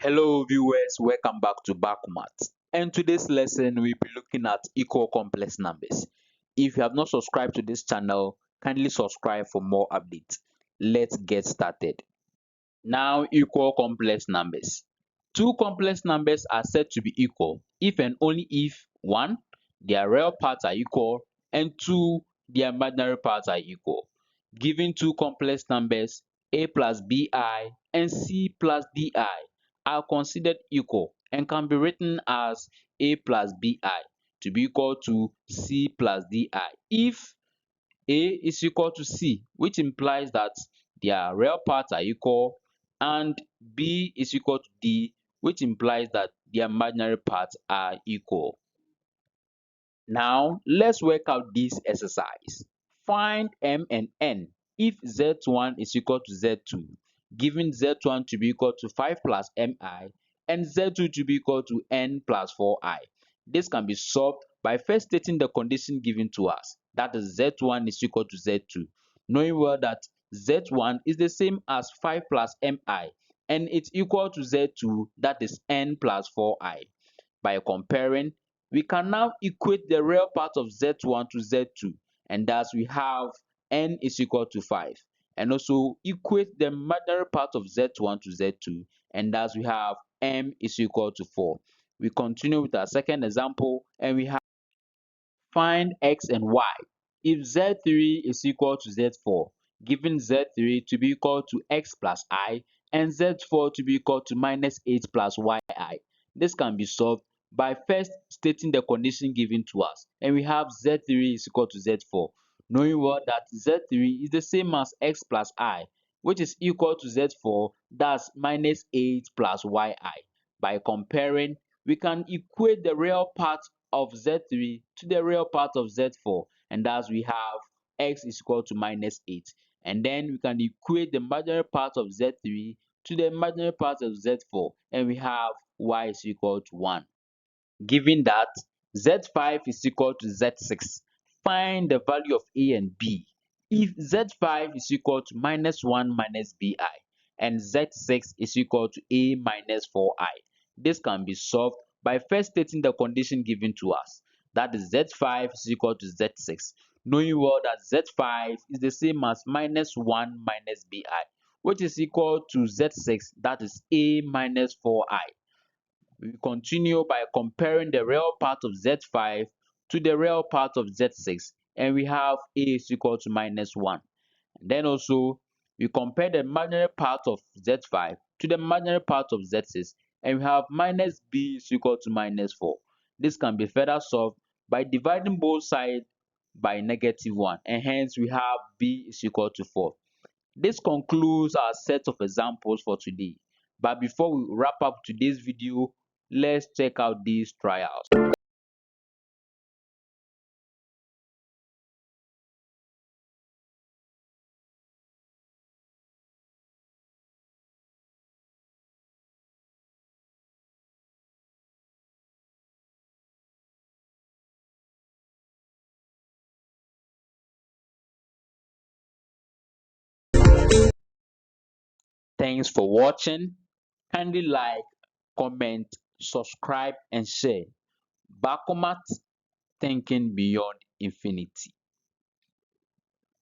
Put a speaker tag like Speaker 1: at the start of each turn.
Speaker 1: Hello viewers, welcome back to BakoMaths. And today's lesson we'll be looking at equal complex numbers. If you have not subscribed to this channel, kindly subscribe for more updates. Let's get started. Now, equal complex numbers. Two complex numbers are said to be equal if and only if 1. Their real parts are equal, and 2. Their imaginary parts are equal. Given two complex numbers, a plus bi and c plus di are considered equal and can be written as a plus bi to be equal to c plus di if a is equal to c, which implies that their real parts are equal, and b is equal to d, which implies that their imaginary parts are equal. Now, let's work out this exercise. Find m and n if z1 is equal to z2, given z1 to be equal to 5 plus mi and z2 to be equal to n plus 4i. This can be solved by first stating the condition given to us, that is z1 is equal to z2, knowing well that z1 is the same as 5 plus mi and it's equal to z2, that is n plus 4i. By comparing, we can now equate the real part of z1 to z2, and thus we have n is equal to 5, and also equate the imaginary part of z1 to z2, and thus we have m is equal to 4. We continue with our second example, and we have find x and y if z3 is equal to z4, given z3 to be equal to x plus I and z4 to be equal to minus 8 plus yi. This can be solved by first stating the condition given to us, and we have z3 is equal to z4, knowing well that z3 is the same as x plus I, which is equal to z4, that's minus 8 plus yi. By comparing, we can equate the real part of z3 to the real part of z4, and thus we have x is equal to minus 8, and then we can equate the imaginary part of z3 to the imaginary part of z4, and we have y is equal to 1. Given that z5 is equal to z6, find the value of a and b if z5 is equal to minus 1 minus bi and z6 is equal to a minus 4i. This can be solved by first stating the condition given to us, that is z5 is equal to z6, knowing well that z5 is the same as minus 1 minus bi, which is equal to z6, that is a minus 4i. We continue by comparing the real part of z5 to the real part of z6, and we have a is equal to minus 1. And then also, we compare the imaginary part of z5 to the imaginary part of z6, and we have minus b is equal to minus 4. This can be further solved by dividing both sides by negative 1, and hence we have b is equal to 4. This concludes our set of examples for today. But before we wrap up today's video, let's check out these trials. Thanks for watching. Kindly like, comment, subscribe, and share. BakoMaths, thinking beyond infinity.